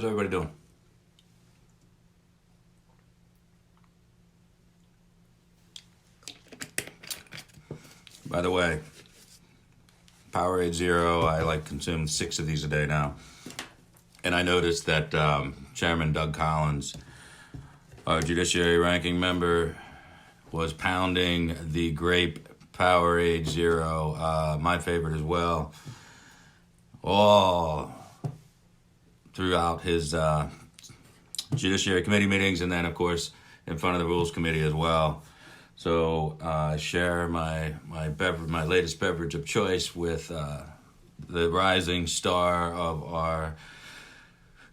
How's everybody doing? By the way, Powerade Zero, I consume 6 of these a day now. And I noticed that Chairman Doug Collins, our Judiciary ranking member, was pounding the grape Powerade Zero, my favorite as well, all throughout his Judiciary Committee meetings, and then, of course, in front of the Rules Committee as well. So I share my latest beverage of choice with the rising star of our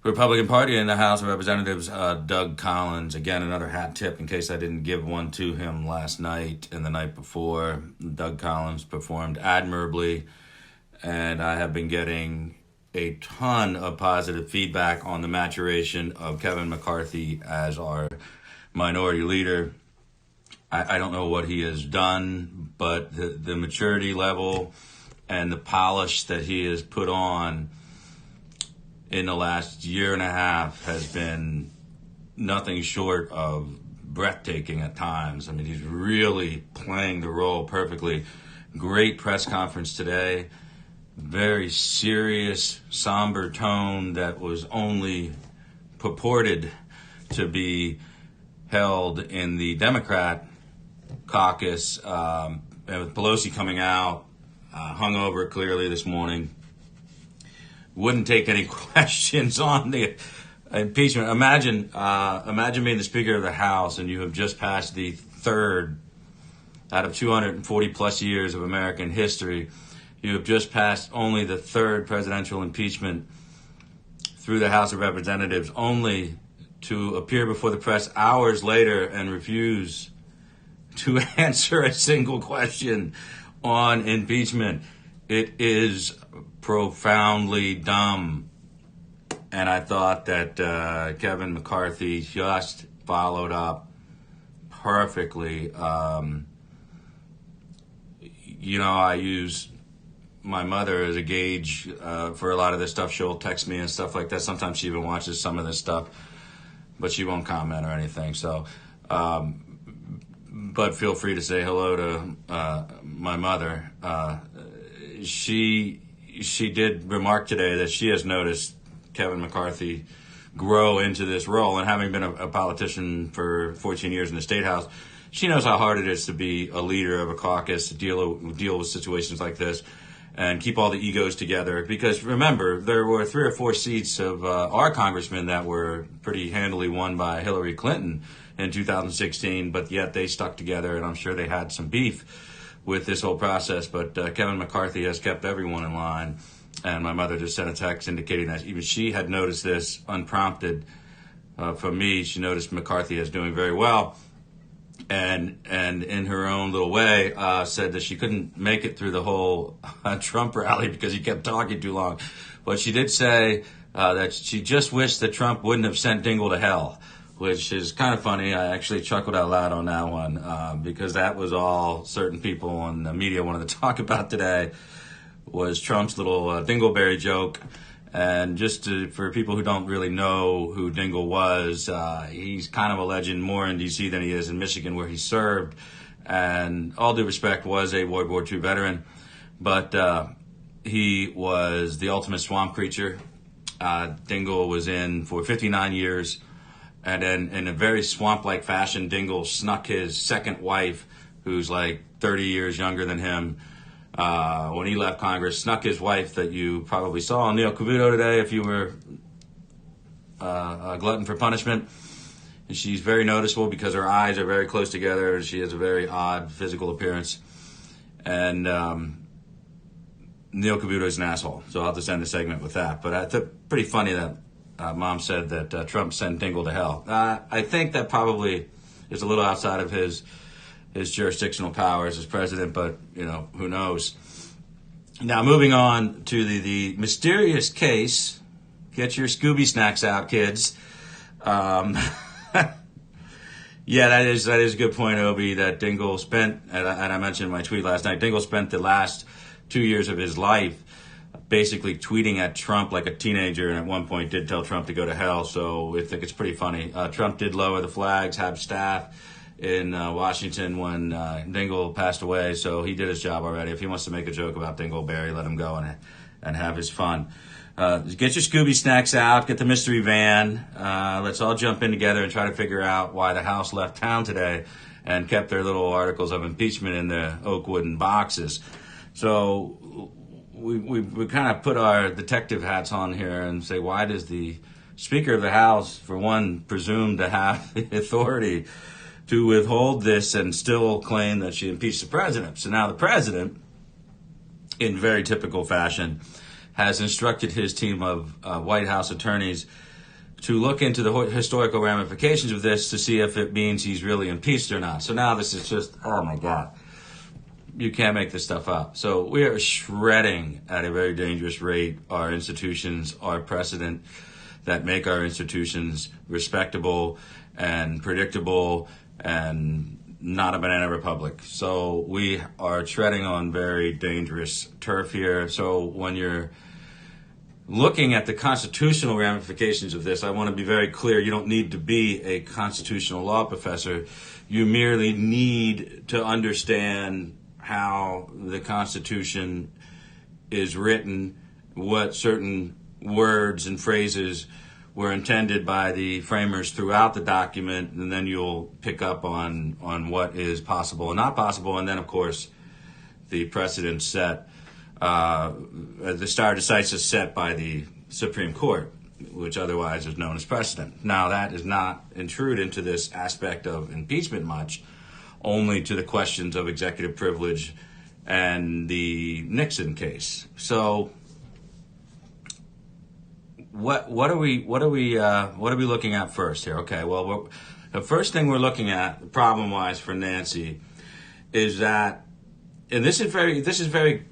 Republican Party in the House of Representatives, Doug Collins. Again, another hat tip in case I didn't give one to him last night and the night before. Doug Collins performed admirably, and I have been getting a ton of positive feedback on the maturation of Kevin McCarthy as our minority leader. I don't know what he has done, but the maturity level and the polish that he has put on in the last year and a half has been nothing short of breathtaking at times. I mean, he's really playing the role perfectly. Great press conference today. Very serious, somber tone that was only purported to be held in the Democrat caucus, and with Pelosi coming out, hungover clearly this morning, wouldn't take any questions on the impeachment. Imagine being the Speaker of the House and you have just passed the third out of 240 plus years of American history. You have just passed only the third presidential impeachment through the House of Representatives, only to appear before the press hours later and refuse to answer a single question on impeachment. It is profoundly dumb. And I thought that Kevin McCarthy just followed up perfectly. I use my mother as a gauge for a lot of this stuff. She'll text me and stuff like that. Sometimes she even watches some of this stuff, but she won't comment or anything. So, but feel free to say hello to my mother. She did remark today that she has noticed Kevin McCarthy grow into this role, and having been a politician for 14 years in the State House, she knows how hard it is to be a leader of a caucus, to deal with situations like this and keep all the egos together. Because remember, there were 3 or 4 seats of our congressmen that were pretty handily won by Hillary Clinton in 2016, but yet they stuck together, and I'm sure they had some beef with this whole process. But Kevin McCarthy has kept everyone in line, and my mother just sent a text indicating that even she had noticed this unprompted from me. She noticed McCarthy is doing very well, and in her own little way said that she couldn't make it through the whole Trump rally because he kept talking too long. But she did say that she just wished that Trump wouldn't have sent Dingell to hell, which is kind of funny. I actually chuckled out loud on that one because that was all certain people in the media wanted to talk about today, was Trump's little Dingleberry joke. And for people who don't really know who Dingell was, he's kind of a legend more in D.C. than he is in Michigan, where he served. And all due respect, was a World War II veteran. But he was the ultimate swamp creature. Dingell was in for 59 years. And then in a very swamp-like fashion, Dingell snuck his second wife, who's like 30 years younger than him, when he left Congress, snuck his wife that you probably saw on Neil Cavuto today if you were a glutton for punishment. And she's very noticeable because her eyes are very close together and she has a very odd physical appearance. And Neil Cavuto is an asshole, so I'll have to send a segment with that. But it's pretty funny that Mom said that Trump sent Dingell to hell. I think that probably is a little outside of his jurisdictional powers as president, but, who knows. Now, moving on to the mysterious case. Get your Scooby snacks out, kids. Yeah, that is a good point, Obi, that Dingell spent, and I mentioned in my tweet last night, Dingell spent the last 2 years of his life basically tweeting at Trump like a teenager, and at one point did tell Trump to go to hell. So I think it's pretty funny. Trump did lower the flags, have staff in Washington when Dingell passed away, so he did his job already. If he wants to make a joke about Dingleberry, let him go and have his fun. Get your Scooby snacks out, get the mystery van. Let's all jump in together and try to figure out why the House left town today and kept their little articles of impeachment in the oak wooden boxes. So we kind of put our detective hats on here and say, why does the Speaker of the House, for one, presume to have the authority to withhold this and still claim that she impeached the president? So now the president, in very typical fashion, has instructed his team of White House attorneys to look into the historical ramifications of this to see if it means he's really impeached or not. So now this is just, oh my God, you can't make this stuff up. So we are shredding at a very dangerous rate our institutions, our precedent that make our institutions respectable and predictable and not a banana republic. So we are treading on very dangerous turf here. So when you're looking at the constitutional ramifications of this, I want to be very clear. You don't need to be a constitutional law professor. You merely need to understand how the Constitution is written, what certain words and phrases were intended by the framers throughout the document, and then you'll pick up on what is possible and not possible. And then, of course, the precedent set, the stare decisis set by the Supreme Court, which otherwise is known as precedent. Now, that does not intrude into this aspect of impeachment much, only to the questions of executive privilege and the Nixon case. So, what are we looking at first here? Okay, well, the first thing we're looking at, problem-wise for Nancy, is that, and this is very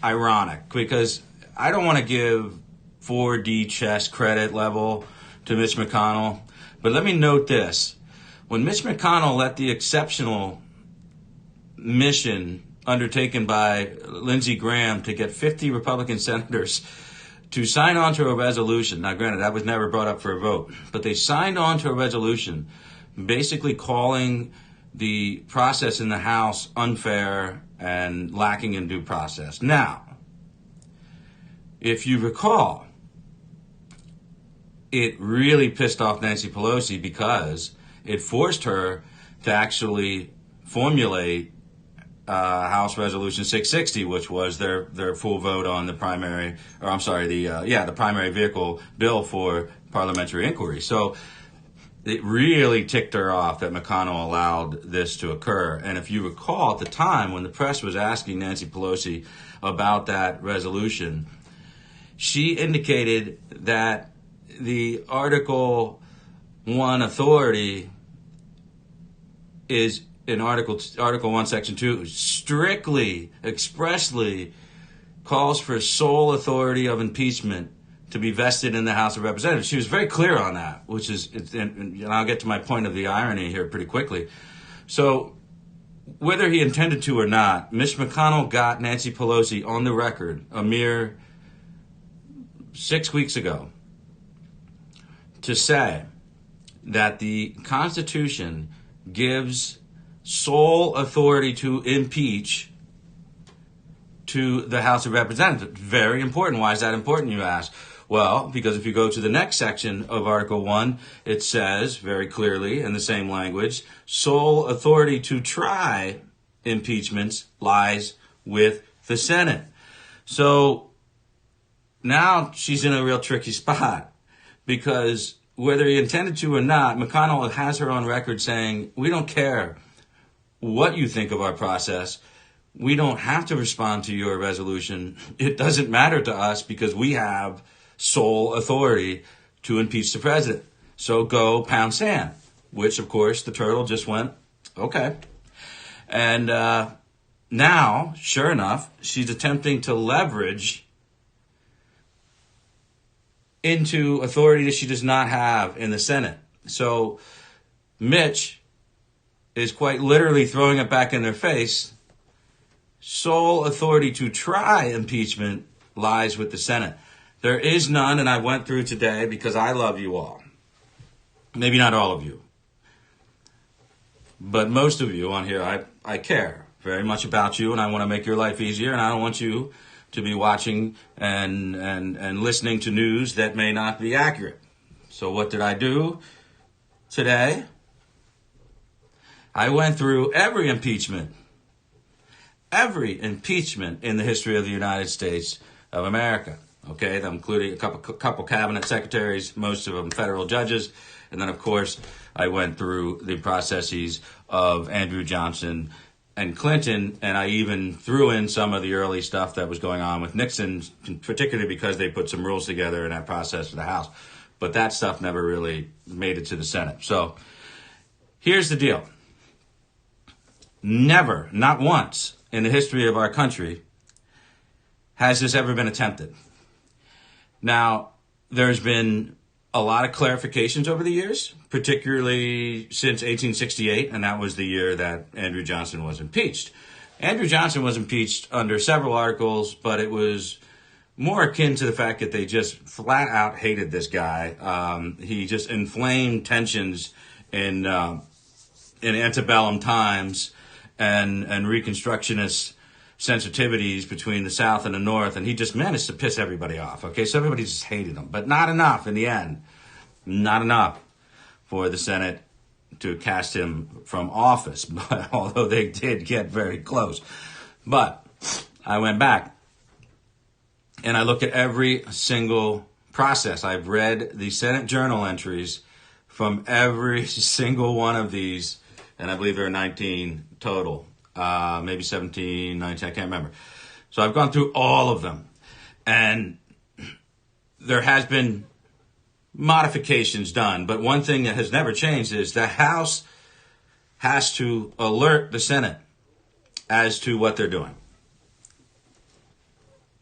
ironic, because I don't want to give 4D chess credit level to Mitch McConnell, but let me note this. When Mitch McConnell let the exceptional mission undertaken by Lindsey Graham to get 50 Republican senators to sign on to a resolution, now granted, that was never brought up for a vote, but they signed on to a resolution basically calling the process in the House unfair and lacking in due process. Now, if you recall, it really pissed off Nancy Pelosi because it forced her to actually formulate House Resolution 660, which was their full vote on the primary, or I'm sorry, the primary vehicle bill for parliamentary inquiry. So it really ticked her off that McConnell allowed this to occur. And if you recall, at the time when the press was asking Nancy Pelosi about that resolution, she indicated that the Article 1 authority is in Article 1, Section 2, strictly, expressly calls for sole authority of impeachment to be vested in the House of Representatives. She was very clear on that, which is, and I'll get to my point of the irony here pretty quickly. So whether he intended to or not, Mitch McConnell got Nancy Pelosi on the record a mere 6 weeks ago to say that the Constitution gives sole authority to impeach to the House of Representatives. Very important. Why is that important, you ask? Well, because if you go to the next section of Article 1, it says very clearly in the same language, sole authority to try impeachments lies with the Senate. So now she's in a real tricky spot, because whether he intended to or not, McConnell has her on record saying, we don't care what you think of our process. We don't have to respond to your resolution. It doesn't matter to us because we have sole authority to impeach the president. So go pound sand, which, of course, the turtle just went, okay. And now, sure enough, she's attempting to leverage into authority that she does not have in the Senate. So Mitch is quite literally throwing it back in their face sole authority to try impeachment lies with the Senate. There is none, and I went through today because I love you all. Maybe not all of you, but most of you on here, I care very much about you, and I want to make your life easier, and I don't want you to be watching and listening to news that may not be accurate. So what did I do today? I went through every impeachment in the history of the United States of America. Okay, including a couple cabinet secretaries, most of them federal judges, and then of course I went through the processes of Andrew Johnson and Clinton, and I even threw in some of the early stuff that was going on with Nixon, particularly because they put some rules together in that process for the House. But that stuff never really made it to the Senate. So here's the deal. Never, not once in the history of our country has this ever been attempted. Now, there's been a lot of clarifications over the years, particularly since 1868, and that was the year that Andrew Johnson was impeached. Andrew Johnson was impeached under several articles, but it was more akin to the fact that they just flat out hated this guy. He just inflamed tensions in antebellum times and Reconstructionist sensitivities between the South and the North, and he just managed to piss everybody off. Okay, so everybody just hated him, but not enough in the end. Not enough for the Senate to cast him from office, but although they did get very close. But I went back and I looked at every single process. I've read the Senate journal entries from every single one of these, and I believe there are 19 total. Maybe 17, 19, I can't remember. So I've gone through all of them. And there has been modifications done. But one thing that has never changed is the House has to alert the Senate as to what they're doing.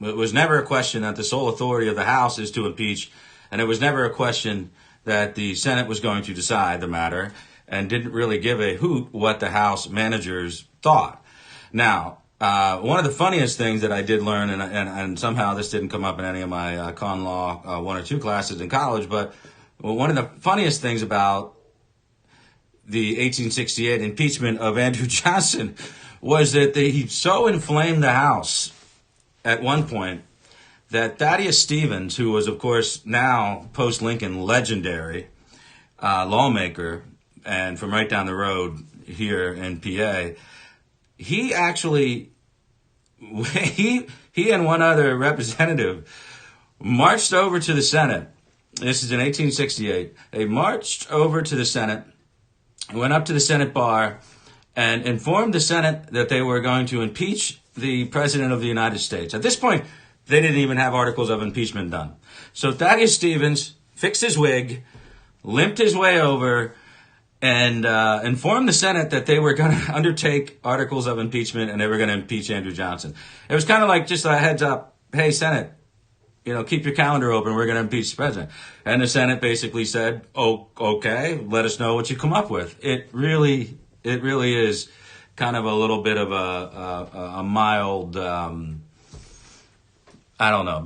It was never a question that the sole authority of the House is to impeach. And it was never a question that the Senate was going to decide the matter, and didn't really give a hoot what the House managers thought. Now, one of the funniest things that I did learn, and somehow this didn't come up in any of my con law 1 or 2 classes in college, but one of the funniest things about the 1868 impeachment of Andrew Johnson was that he so inflamed the House at one point that Thaddeus Stevens, who was, of course, now post-Lincoln legendary lawmaker, and from right down the road here in PA, he actually, he and one other representative marched over to the Senate. This is in 1868. They marched over to the Senate, went up to the Senate bar, and informed the Senate that they were going to impeach the President of the United States. At this point, they didn't even have articles of impeachment done. So Thaddeus Stevens fixed his wig, limped his way over, and informed the Senate that they were going to undertake articles of impeachment and they were going to impeach Andrew Johnson. It was kind of like just a heads up, hey, Senate, keep your calendar open. We're going to impeach the president. And the Senate basically said, oh, okay, let us know what you come up with. It really is kind of a little bit of a mild,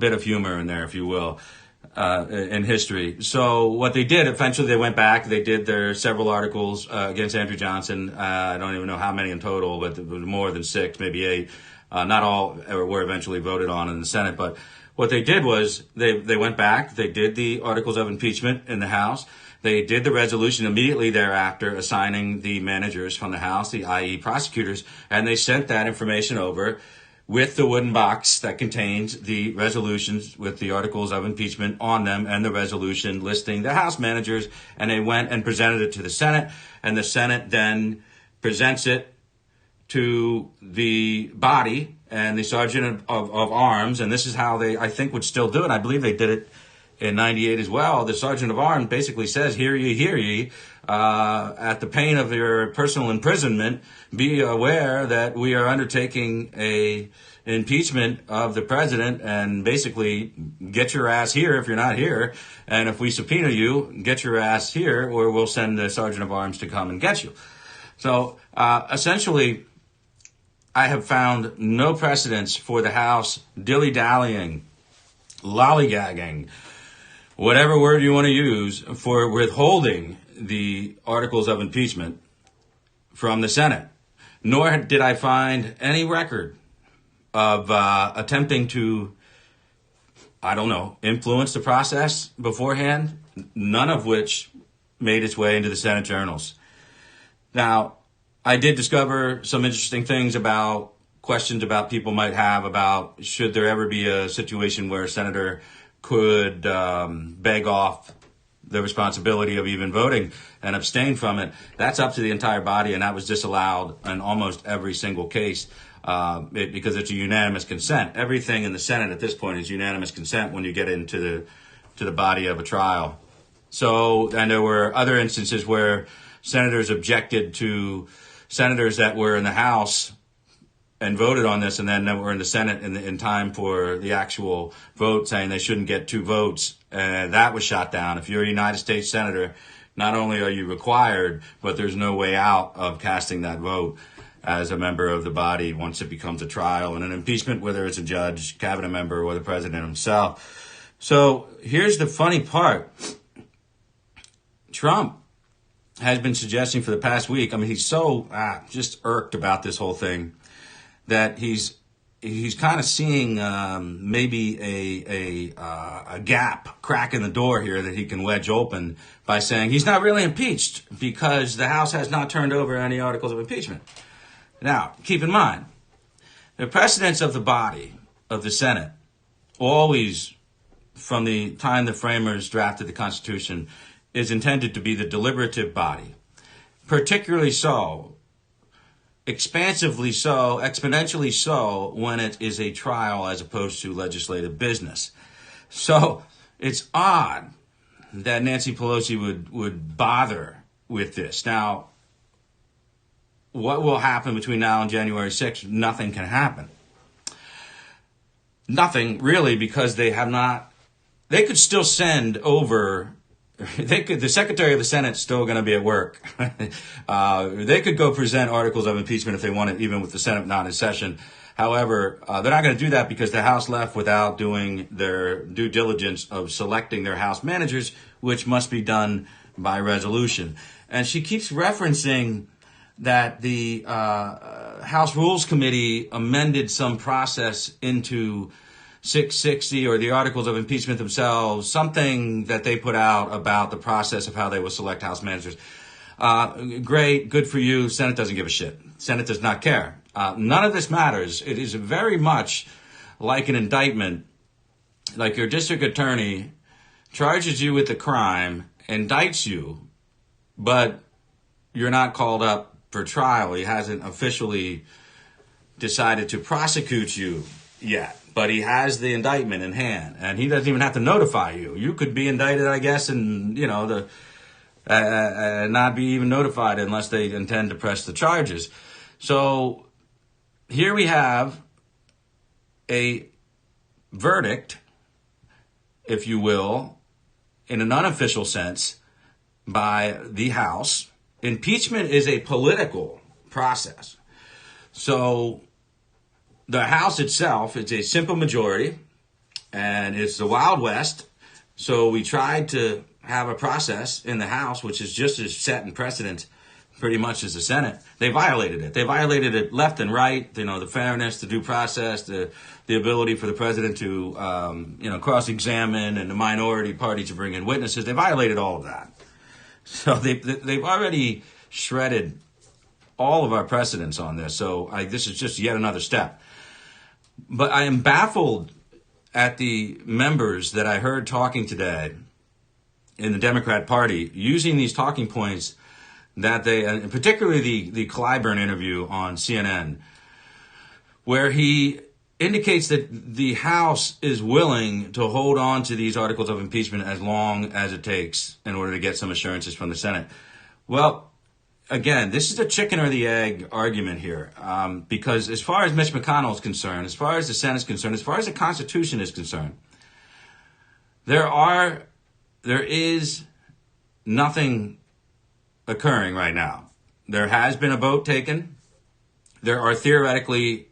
bit of humor in there, if you will. In history. So what they did, eventually they went back, they did their several articles against Andrew Johnson. I don't even know how many in total, but it was more than 6, maybe 8. Not all were eventually voted on in the Senate, but what they did was they went back, they did the articles of impeachment in the House, they did the resolution immediately thereafter assigning the managers from the House, the i.e. prosecutors, and they sent that information over with the wooden box that contains the resolutions with the articles of impeachment on them and the resolution listing the House managers, and they went and presented it to the Senate, and the Senate then presents it to the body and the Sergeant of Arms, and this is how they, I think, would still do it. I believe they did it in 98 as well. The Sergeant of Arms basically says, hear ye, at the pain of your personal imprisonment, be aware that we are undertaking a impeachment of the president, and basically get your ass here if you're not here. And if we subpoena you, get your ass here, or we'll send the Sergeant of Arms to come and get you. So essentially, I have found no precedents for the House dilly-dallying, lollygagging, whatever word you want to use, for withholding the articles of impeachment from the Senate. Nor did I find any record of attempting to, influence the process beforehand, none of which made its way into the Senate journals. Now, I did discover some interesting things about questions about people might have about should there ever be a situation where a senator could beg off the responsibility of even voting and abstain from it. That's up to the entire body, and that was disallowed in almost every single case because it's a unanimous consent. Everything in the Senate at this point is unanimous consent when you get into the body of a trial. So, and there were other instances where senators objected to senators that were in the House and voted on this and then were in the Senate in time for the actual vote, saying they shouldn't get 2 votes. And that was shot down. If you're a United States senator, not only are you required, but there's no way out of casting that vote as a member of the body once it becomes a trial and an impeachment, whether it's a judge, cabinet member, or the president himself. So here's the funny part. Trump has been suggesting for the past week, he's so just irked about this whole thing that he's kind of seeing maybe a gap, crack in the door here that he can wedge open by saying he's not really impeached because the House has not turned over any articles of impeachment. Now, keep in mind, the precedents of the body, of the Senate, always from the time the framers drafted the Constitution, is intended to be the deliberative body, particularly so, expansively so, exponentially so when it is a trial as opposed to legislative business. So it's odd that Nancy Pelosi would bother with this. Now, what will happen between now and January 6th? Nothing can happen. Nothing really, because they could still send over. The Secretary of the Senate's still going to be at work. They could go present articles of impeachment if they wanted, even with the Senate not in session. However, they're not going to do that because the House left without doing their due diligence of selecting their House managers, which must be done by resolution. And she keeps referencing that the House Rules Committee amended some process into 660 or the articles of impeachment themselves, something that they put out about the process of how they will select House managers. Great, good for you. Senate doesn't give a shit. Senate does not care. None of this matters. It is very much like an indictment, like your district attorney charges you with a crime, indicts you, but you're not called up for trial. He hasn't officially decided to prosecute you yet. But he has the indictment in hand, and he doesn't even have to notify you. You could be indicted, I guess, and not be even notified unless they intend to press the charges. So here we have a verdict, if you will, in an unofficial sense, by the House. Impeachment is a political process. So the House itself, it's a simple majority, and it's the Wild West. So we tried to have a process in the House, which is just as set in precedent pretty much as the Senate. They violated it. They violated it left and right, the fairness, the due process, the ability for the president to, cross-examine and the minority party to bring in witnesses. They violated all of that. So they've already shredded all of our precedents on this. So this is just yet another step. But I am baffled at the members that I heard talking today in the Democrat Party using these talking points that they, and particularly the Clyburn interview on CNN, where he indicates that the House is willing to hold on to these articles of impeachment as long as it takes in order to get some assurances from the Senate. Well, again, this is a chicken or the egg argument here, because as far as Mitch McConnell is concerned, as far as the Senate is concerned, as far as the Constitution is concerned, there is nothing occurring right now. There has been a vote taken there are theoretically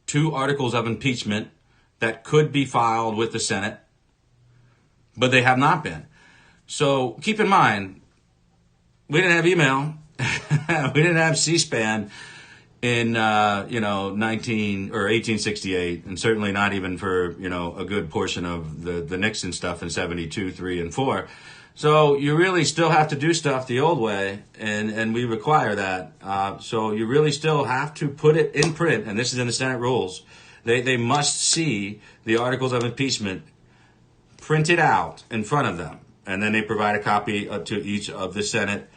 2 articles of impeachment that could be filed with the Senate, but they have not been. So keep in mind, we didn't have email, we didn't have C-SPAN in 1868, and certainly not even for a good portion of the Nixon stuff in 72, 3, and 4. So you really still have to do stuff the old way, and we require that. So you really still have to put it in print, and this is in the Senate rules. They must see the articles of impeachment printed out in front of them, and then they provide a copy to each of the senators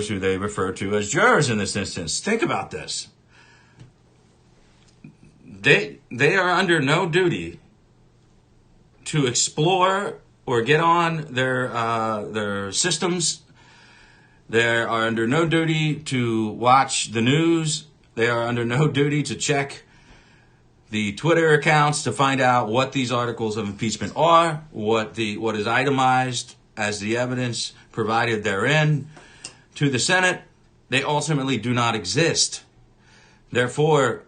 who they refer to as jurors in this instance. Think about this. They are under no duty to explore or get on their systems. They are under no duty to watch the news. They are under no duty to check the Twitter accounts to find out what these articles of impeachment are, what is itemized as the evidence provided therein to the Senate. They ultimately do not exist. Therefore,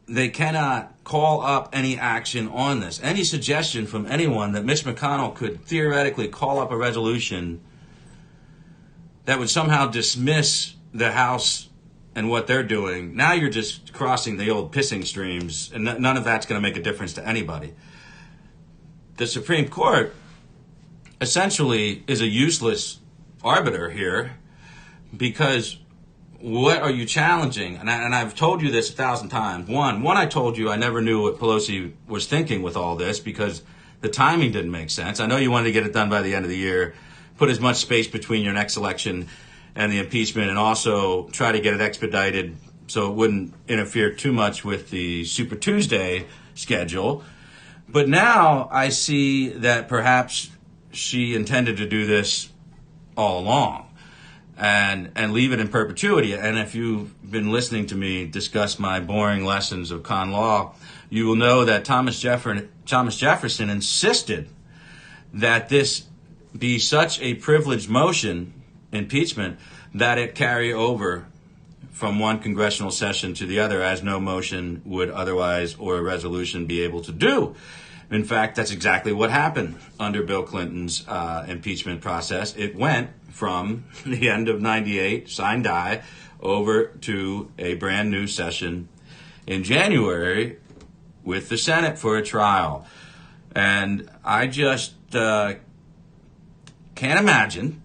they cannot call up any action on this. Any suggestion from anyone that Mitch McConnell could theoretically call up a resolution that would somehow dismiss the House and what they're doing, now you're just crossing the old pissing streams, and none of that's going to make a difference to anybody. The Supreme Court essentially is a useless arbiter here, because what are you challenging? And I've told you this 1,000 times. One, I told you I never knew what Pelosi was thinking with all this because the timing didn't make sense. I know you wanted to get it done by the end of the year, put as much space between your next election and the impeachment, and also try to get it expedited so it wouldn't interfere too much with the Super Tuesday schedule. But now I see that perhaps she intended to do this all along and leave it in perpetuity. And if you've been listening to me discuss my boring lessons of con law, you will know that Thomas Jefferson insisted that this be such a privileged motion, impeachment, that it carry over from one congressional session to the other, as no motion would otherwise or a resolution be able to do. In fact, that's exactly what happened under Bill Clinton's impeachment process. It went from the end of 98, sine die, over to a brand new session in January with the Senate for a trial. And I just can't imagine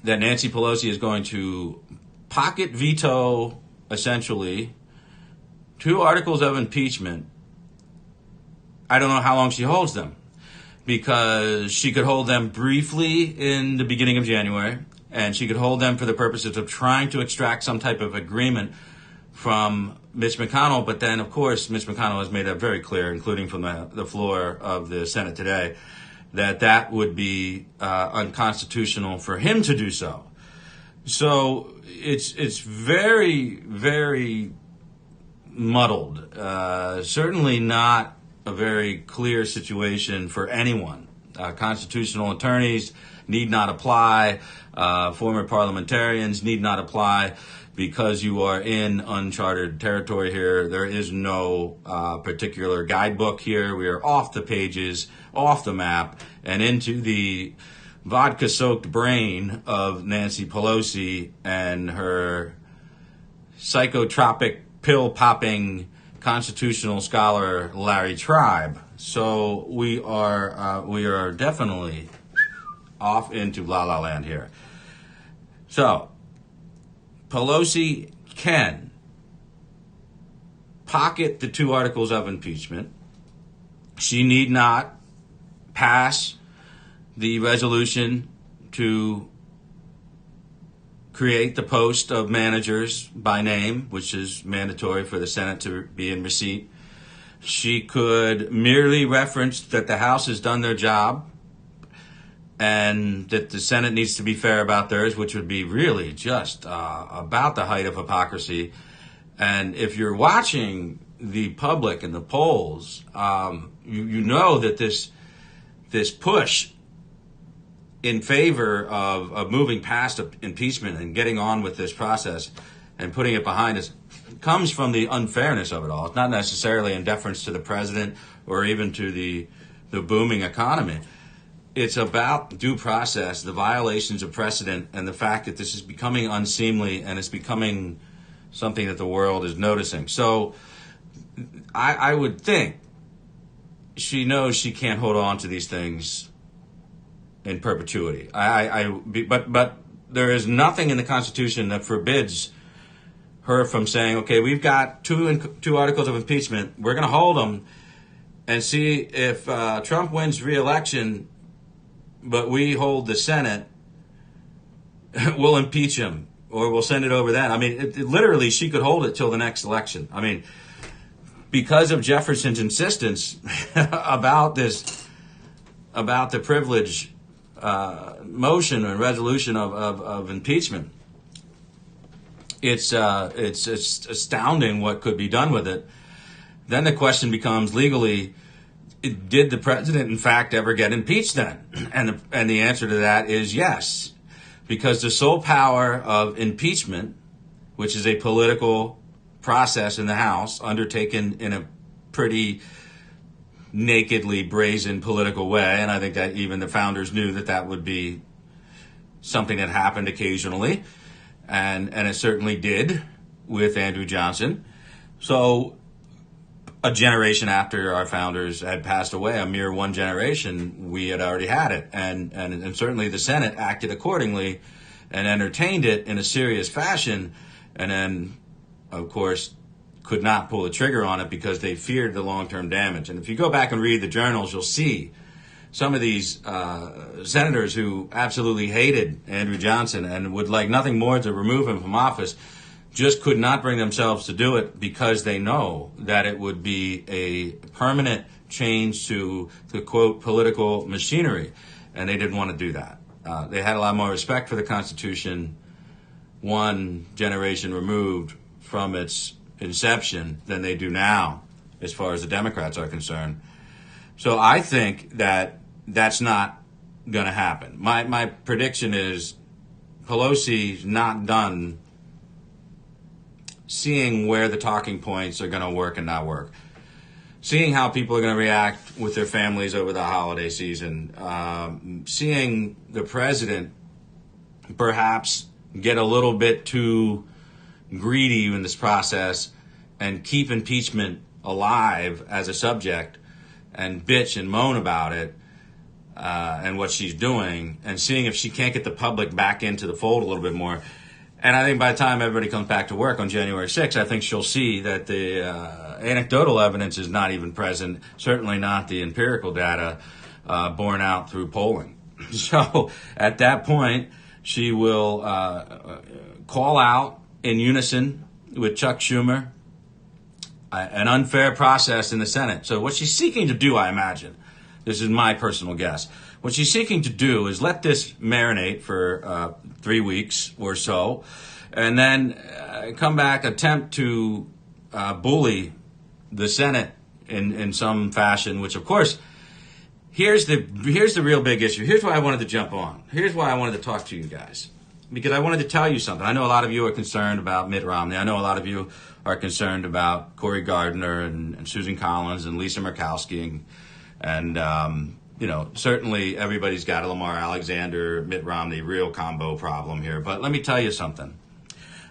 that Nancy Pelosi is going to pocket veto, essentially, 2 articles of impeachment. I don't know how long she holds them, because she could hold them briefly in the beginning of January, and she could hold them for the purposes of trying to extract some type of agreement from Mitch McConnell. But then, of course, Mitch McConnell has made it very clear, including from the floor of the Senate today, that would be unconstitutional for him to do so. So it's very, very muddled. Certainly not a very clear situation for anyone. Constitutional attorneys need not apply. Former parliamentarians need not apply, because you are in uncharted territory here. There is no particular guidebook here. We are off the pages, off the map, and into the vodka-soaked brain of Nancy Pelosi and her psychotropic, pill-popping constitutional scholar Larry Tribe. So we are definitely off into La La Land here. So Pelosi can pocket the 2 articles of impeachment. She need not pass the resolution to create the post of managers by name, which is mandatory for the Senate to be in receipt. She could merely reference that the House has done their job and that the Senate needs to be fair about theirs, which would be really just about the height of hypocrisy. And if you're watching the public and the polls, you know that this push in favor of moving past impeachment and getting on with this process and putting it behind us comes from the unfairness of it all. It's not necessarily in deference to the president or even to the booming economy. It's about due process, the violations of precedent, and the fact that this is becoming unseemly and it's becoming something that the world is noticing. So I would think she knows she can't hold on to these things in perpetuity. But there is nothing in the Constitution that forbids her from saying, okay, we've got two articles of impeachment. We're going to hold them and see if Trump wins re-election, but we hold the Senate, we'll impeach him or we'll send it over then. I mean, literally, she could hold it till the next election. I mean, because of Jefferson's insistence about the privilege motion and resolution of impeachment, it's astounding what could be done with it. Then the question becomes, legally, did the president in fact ever get impeached then? And the answer to that is yes, because the sole power of impeachment, which is a political process in the House undertaken in a pretty nakedly brazen political way, and I think that even the founders knew that that would be something that happened occasionally, and it certainly did with Andrew Johnson. So a generation after our founders had passed away, a mere one generation, we had already had it, and certainly the Senate acted accordingly and entertained it in a serious fashion, and then of course could not pull the trigger on it because they feared the long-term damage. And if you go back and read the journals, you'll see some of these senators who absolutely hated Andrew Johnson and would like nothing more to remove him from office just could not bring themselves to do it because they know that it would be a permanent change to the, quote, political machinery. And they didn't want to do that. They had a lot more respect for the Constitution one generation removed from its inception than they do now, as far as the Democrats are concerned. So I think that that's not going to happen. My prediction is Pelosi's not done seeing where the talking points are going to work and not work, seeing how people are going to react with their families over the holiday season, seeing the president perhaps get a little bit too greedy in this process and keep impeachment alive as a subject and bitch and moan about it and what she's doing, and seeing if she can't get the public back into the fold a little bit more. And I think by the time everybody comes back to work on January 6th, I think she'll see that the anecdotal evidence is not even present, certainly not the empirical data borne out through polling. So at that point, she will call out in unison with Chuck Schumer an unfair process in the Senate. So what she's seeking to do, I imagine, this is my personal guess, what she's seeking to do is let this marinate for 3 weeks or so, and then come back, attempt to bully the Senate in some fashion, which of course, here's the real big issue. Here's why I wanted to jump on. Here's why I wanted to talk to you guys. Because I wanted to tell you something. I know a lot of you are concerned about Mitt Romney. I know a lot of you are concerned about Cory Gardner and Susan Collins and Lisa Murkowski and certainly everybody's got a Lamar Alexander, Mitt Romney real combo problem here. But let me tell you something.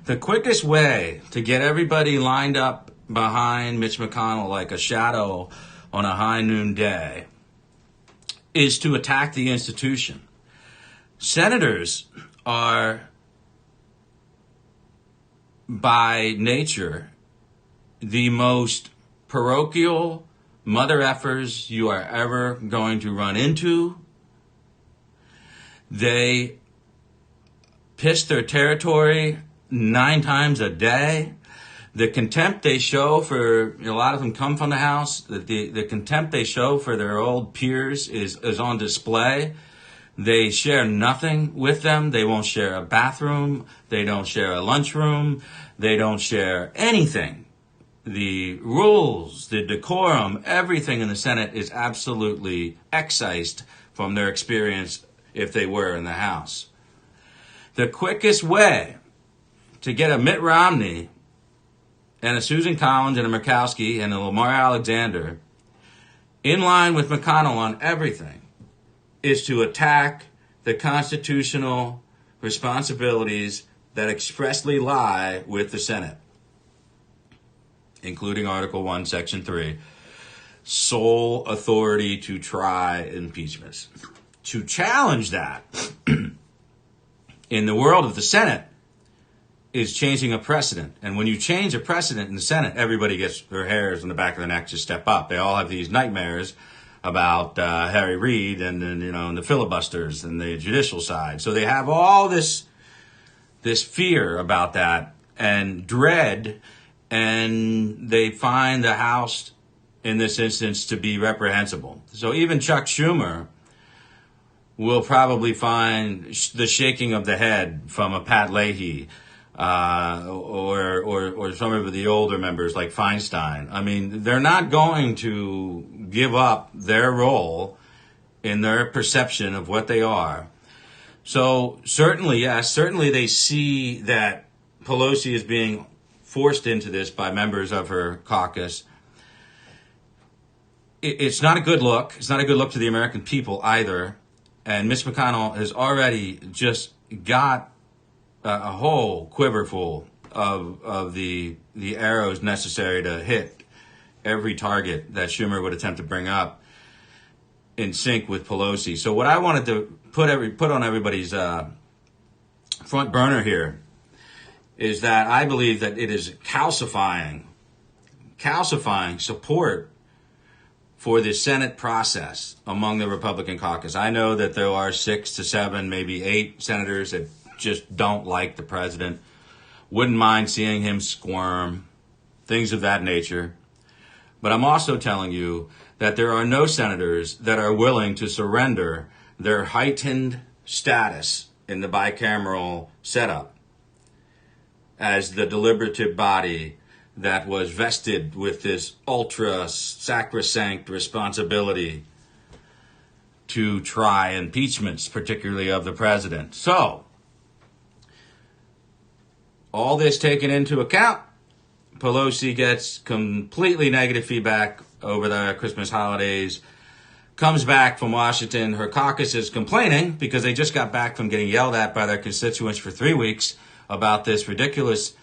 The quickest way to get everybody lined up behind Mitch McConnell like a shadow on a high noon day is to attack the institution. Senators are, by nature, the most parochial mother effers you are ever going to run into. They piss their territory 9 times a day. The contempt they show for, a lot of them come from the House, the contempt they show for their old peers is on display. They share nothing with them. They won't share a bathroom. They don't share a lunchroom. They don't share anything. The rules, the decorum, everything in the Senate is absolutely excised from their experience if they were in the House. The quickest way to get a Mitt Romney and a Susan Collins and a Murkowski and a Lamar Alexander in line with McConnell on everything is to attack the constitutional responsibilities that expressly lie with the Senate, including Article 1, Section 3, sole authority to try impeachments. To challenge that in the world of the Senate is changing a precedent. And when you change a precedent in the Senate, everybody gets their hairs on the back of their neck to step up. They all have these nightmares about Harry Reid and the filibusters and the judicial side. So they have all this fear about that and dread, and they find the House in this instance to be reprehensible. So even Chuck Schumer will probably find the shaking of the head from a Pat Leahy or some of the older members like Feinstein. I mean, they're not going to give up their role in their perception of what they are. So certainly they see that Pelosi is being forced into this by members of her caucus. It's not a good look. It's not a good look to the American people either. And Mitch McConnell has already just got a whole quiver full of the arrows necessary to hit every target that Schumer would attempt to bring up in sync with Pelosi. So what I wanted to put on everybody's front burner here is that I believe that it is calcifying support for the Senate process among the Republican caucus. I know that there are 6 to 7, maybe 8 senators that just don't like the president, wouldn't mind seeing him squirm, things of that nature. But I'm also telling you that there are no senators that are willing to surrender their heightened status in the bicameral setup as the deliberative body that was vested with this ultra sacrosanct responsibility to try impeachments, particularly of the president. So, all this taken into account, Pelosi gets completely negative feedback over the Christmas holidays, comes back from Washington. Her caucus is complaining because they just got back from getting yelled at by their constituents for 3 weeks about this ridiculous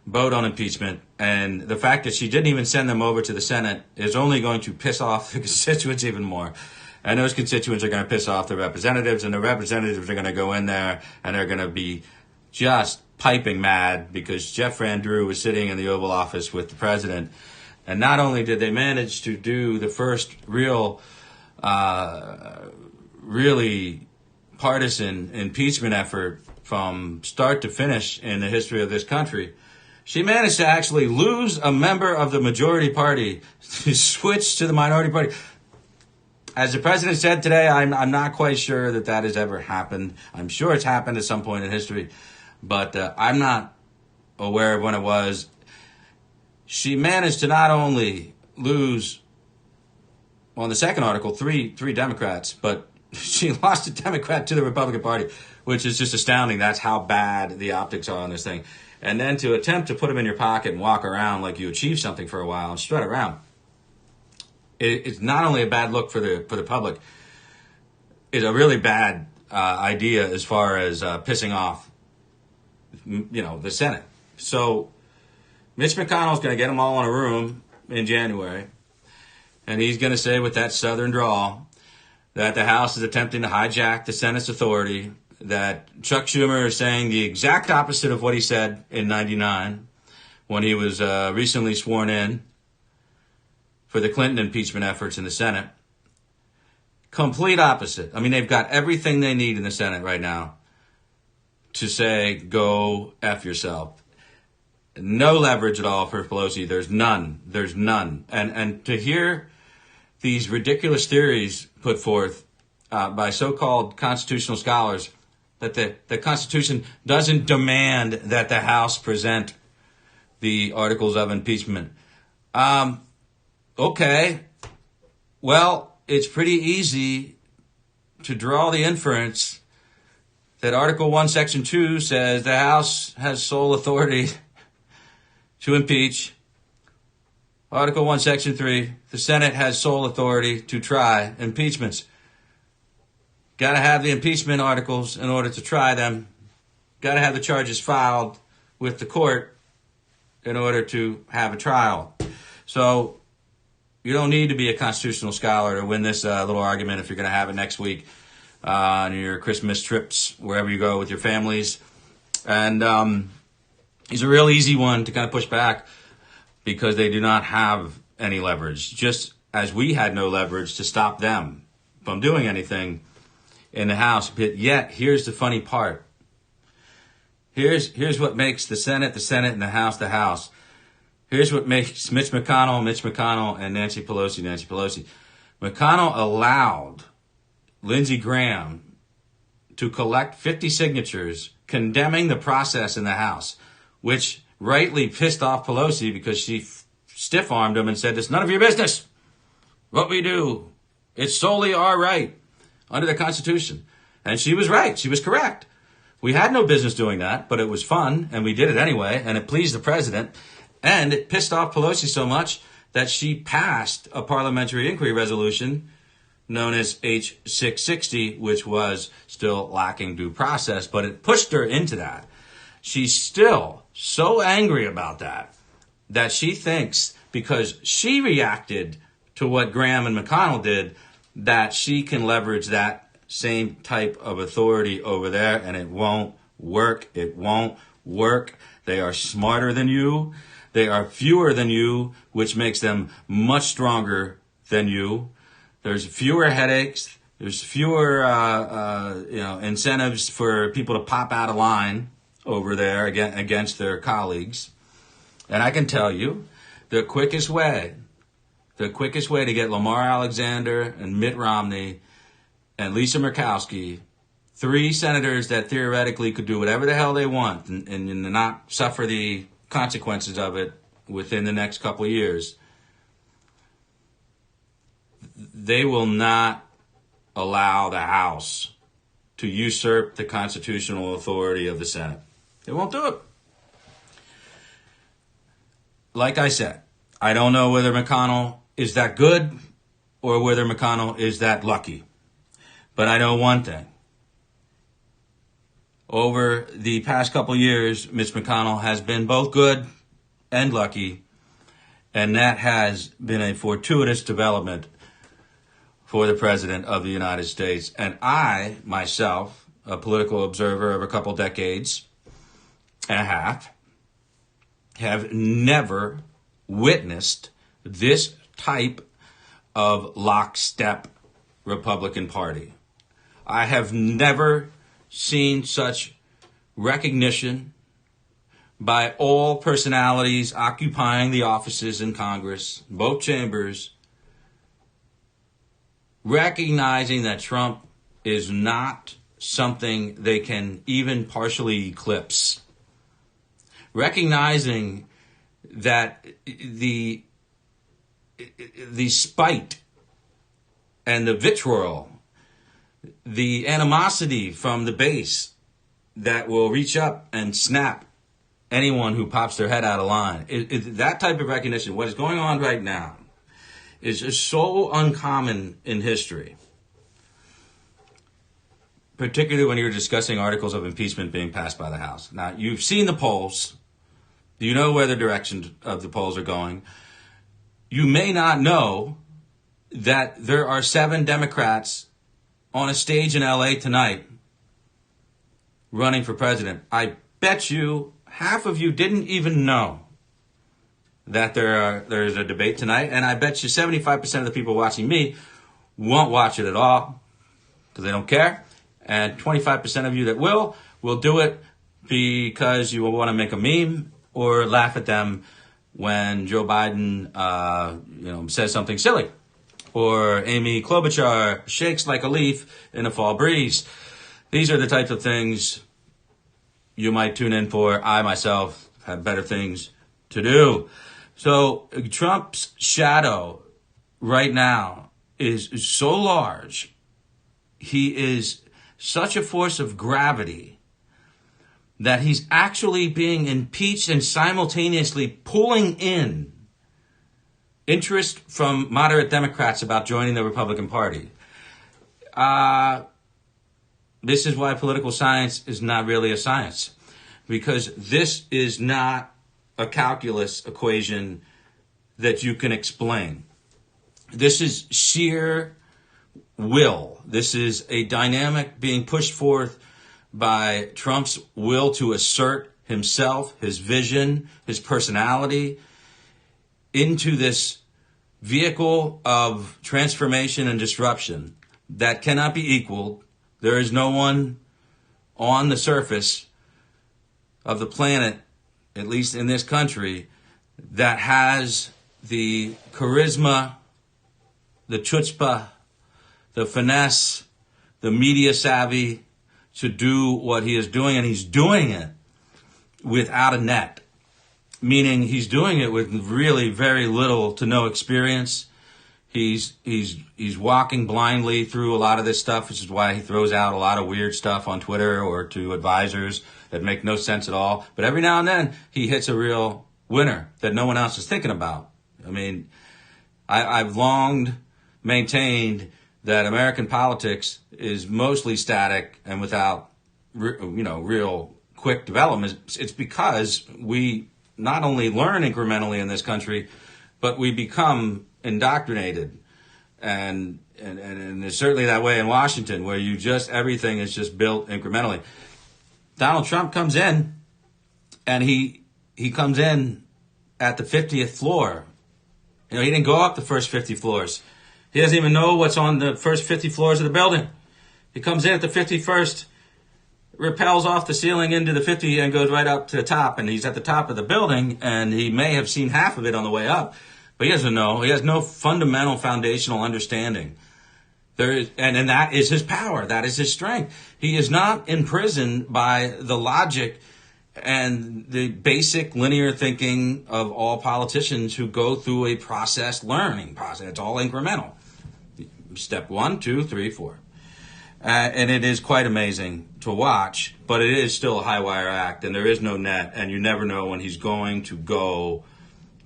vote on impeachment, and the fact that she didn't even send them over to the Senate is only going to piss off the constituents even more. And those constituents are going to piss off the representatives, and the representatives are going to go in there and they're going to be just piping mad because Jeff Van Drew was sitting in the Oval Office with the president. And not only did they manage to do the first really partisan impeachment effort from start to finish in the history of this country, she managed to actually lose a member of the majority party to switch to the minority party. As the president said today, I'm not quite sure that has ever happened. I'm sure it's happened at some point in history, but I'm not aware of when it was. She managed to not only lose on the second article three Democrats, but she lost a Democrat to the Republican Party, which is just astounding. That's how bad the optics are on this thing. And then to attempt to put them in your pocket and walk around like you achieved something for a while and strut around, it's not only a bad look for the public, it's a really bad idea as far as pissing off, the Senate. So Mitch McConnell's going to get them all in a room in January, and he's going to say with that Southern drawl that the House is attempting to hijack the Senate's authority, that Chuck Schumer is saying the exact opposite of what he said in '99 when he was recently sworn in for the Clinton impeachment efforts in the Senate. Complete opposite. I mean, they've got everything they need in the Senate right now to say, go F yourself. No leverage at all for Pelosi. There's none. And to hear these ridiculous theories put forth by so-called constitutional scholars that the Constitution doesn't demand that the House present the articles of impeachment. Okay. Well, it's pretty easy to draw the inference that Article 1, Section 2 says the House has sole authority to impeach. Article 1, Section 3, the Senate has sole authority to try impeachments. Got to have the impeachment articles in order to try them. Got to have the charges filed with the court in order to have a trial. So you don't need to be a constitutional scholar to win this little argument if you're going to have it next week on your Christmas trips, wherever you go with your families. And he's a real easy one to kind of push back because they do not have any leverage, just as we had no leverage to stop them from doing anything in the House. But yet, here's the funny part. Here's what makes the Senate, and the House, the House. Here's what makes Mitch McConnell, and Nancy Pelosi. McConnell allowed Lindsey Graham to collect 50 signatures condemning the process in the House, which rightly pissed off Pelosi because she stiff-armed him and said, it's none of your business what we do. It's solely our right under the Constitution. And she was right. She was correct. We had no business doing that, but it was fun, and we did it anyway, and it pleased the president. And it pissed off Pelosi so much that she passed a parliamentary inquiry resolution known as H-660, which was still lacking due process, but it pushed her into that. She's still so angry about that she thinks because she reacted to what Graham and McConnell did, that she can leverage that same type of authority over there, and it won't work. It won't work. They are smarter than you. They are fewer than you, which makes them much stronger than you. There's fewer headaches. There's fewer, incentives for people to pop out of line over there against their colleagues. And I can tell you, the quickest way to get Lamar Alexander and Mitt Romney and Lisa Murkowski, 3 senators that theoretically could do whatever the hell they want and not suffer the consequences of it within the next couple of years, they will not allow the House to usurp the constitutional authority of the Senate. They won't do it. Like I said, I don't know whether McConnell is that good or whether McConnell is that lucky. But I know one thing. Over the past couple years, Mitch McConnell has been both good and lucky, and that has been a fortuitous development for the President of the United States. And I, myself, a political observer of a couple decades and a half, have never witnessed this type of lockstep Republican Party. I have never seen such recognition by all personalities occupying the offices in Congress, both chambers, recognizing that Trump is not something they can even partially eclipse. Recognizing that the spite and the vitriol, the animosity from the base that will reach up and snap anyone who pops their head out of line. That type of recognition, what is going on right now, is just so uncommon in history, particularly when you're discussing articles of impeachment being passed by the House. Now, you've seen the polls. You know where the direction of the polls are going. You may not know that there are 7 Democrats on a stage in LA tonight running for president. I bet you half of you didn't even know that there's a debate tonight, and I bet you 75% of the people watching me won't watch it at all because they don't care, and 25% of you that will do it because you will want to make a meme or laugh at them when Joe Biden says something silly, or Amy Klobuchar shakes like a leaf in a fall breeze. These are the types of things you might tune in for. I myself have better things to do. So Trump's shadow right now is so large. He is such a force of gravity that he's actually being impeached and simultaneously pulling in interest from moderate Democrats about joining the Republican Party. This is why political science is not really a science, because this is not a calculus equation that you can explain. This is sheer will. This is a dynamic being pushed forth by Trump's will to assert himself, his vision, his personality into this vehicle of transformation and disruption that cannot be equaled. There is no one on the surface of the planet, at least in this country, that has the charisma, the chutzpah, the finesse, the media savvy to do what he is doing, and he's doing it without a net, meaning he's doing it with really very little to no experience. He's walking blindly through a lot of this stuff, which is why he throws out a lot of weird stuff on Twitter or to advisors that make no sense at all. But every now and then he hits a real winner that no one else is thinking about. I mean, I've long maintained that American politics is mostly static and without, real quick development. It's because we not only learn incrementally in this country, but we become indoctrinated. And it's certainly that way in Washington, where everything is just built incrementally. Donald Trump comes in, and he comes in at the 50th floor. He didn't go up the first 50 floors. He doesn't even know what's on the first 50 floors of the building. He comes in at the 51st, rappels off the ceiling into the 50 and goes right up to the top. And he's at the top of the building, and he may have seen half of it on the way up. But he doesn't know. He has no fundamental foundational understanding. And that is his power. That is his strength. He is not imprisoned by the logic and the basic linear thinking of all politicians who go through a learning process. It's all incremental. Step 1, 2, 3, 4. And it is quite amazing to watch, but it is still a high wire act, and there is no net, and you never know when he's going to go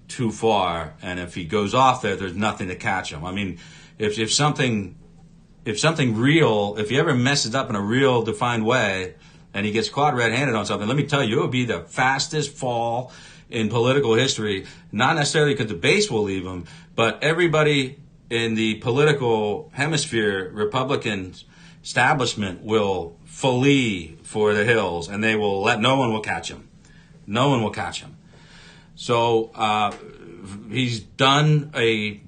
too far. And if he goes off there's nothing to catch him. I mean, if something real, if he ever messes up in a real defined way and he gets caught red-handed on something, let me tell you, it would be the fastest fall in political history, not necessarily because the base will leave him, but everybody in the political hemisphere, Republican establishment, will flee for the hills, and no one will catch him. No one will catch him. So he's done a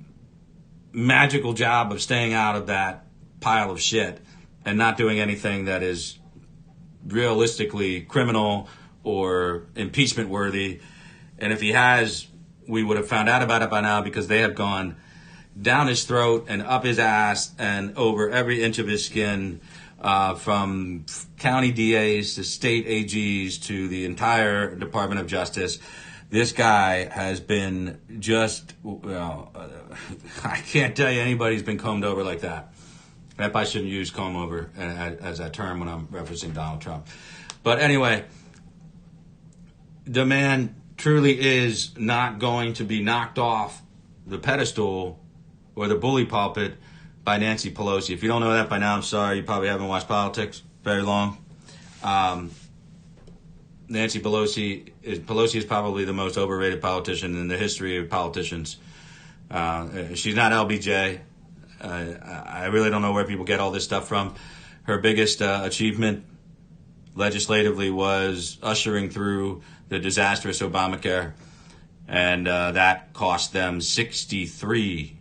magical job of staying out of that pile of shit and not doing anything that is realistically criminal or impeachment worthy. And if he has, we would have found out about it by now, because they have gone down his throat and up his ass and over every inch of his skin, from county DAs to state AGs to the entire Department of Justice. This guy has been I can't tell you anybody's been combed over like that. I probably shouldn't use comb over as that term when I'm referencing Donald Trump. But anyway, the man truly is not going to be knocked off the pedestal or the bully pulpit by Nancy Pelosi. If you don't know that by now, I'm sorry. You probably haven't watched politics very long. Nancy Pelosi is probably the most overrated politician in the history of politicians. She's not LBJ. I really don't know where people get all this stuff from. Her biggest achievement legislatively was ushering through the disastrous Obamacare, and that cost them 63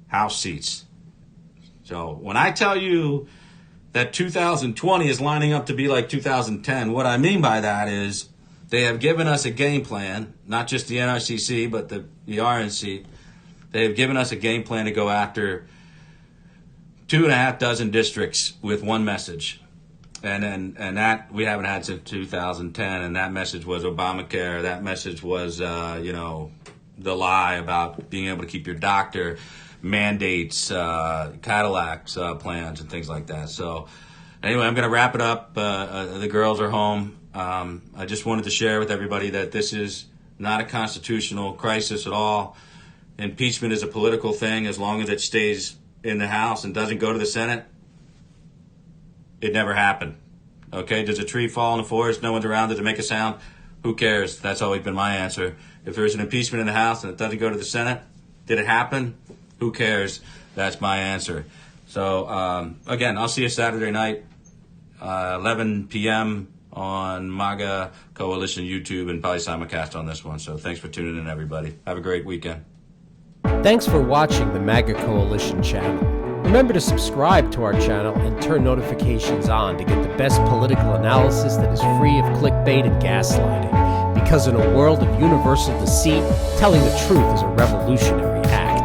House seats. So when I tell you that 2020 is lining up to be like 2010, what I mean by that is they have given us a game plan, not just the NRCC, but the RNC. They have given us a game plan to go after 2.5 dozen districts with one message. And that we haven't had since 2010. And that message was Obamacare. That message was, the lie about being able to keep your doctor, mandates, Cadillacs, plans, and things like that. So anyway, I'm going to wrap it up. The girls are home. I just wanted to share with everybody that this is not a constitutional crisis at all. Impeachment is a political thing. As long as it stays in the House and doesn't go to the Senate, it never happened. Okay, does a tree fall in the forest? No one's around. Does it make a sound? Who cares? That's always been my answer. If there's an impeachment in the House and it doesn't go to the Senate, did it happen? Who cares? That's my answer. So, again, I'll see you Saturday night, 11 p.m. on MAGA Coalition YouTube, and probably simulcast on this one. So thanks for tuning in, everybody. Have a great weekend. Thanks for watching the MAGA Coalition channel. Remember to subscribe to our channel and turn notifications on to get the best political analysis that is free of clickbait and gaslighting. Because in a world of universal deceit, telling the truth is a revolutionary act.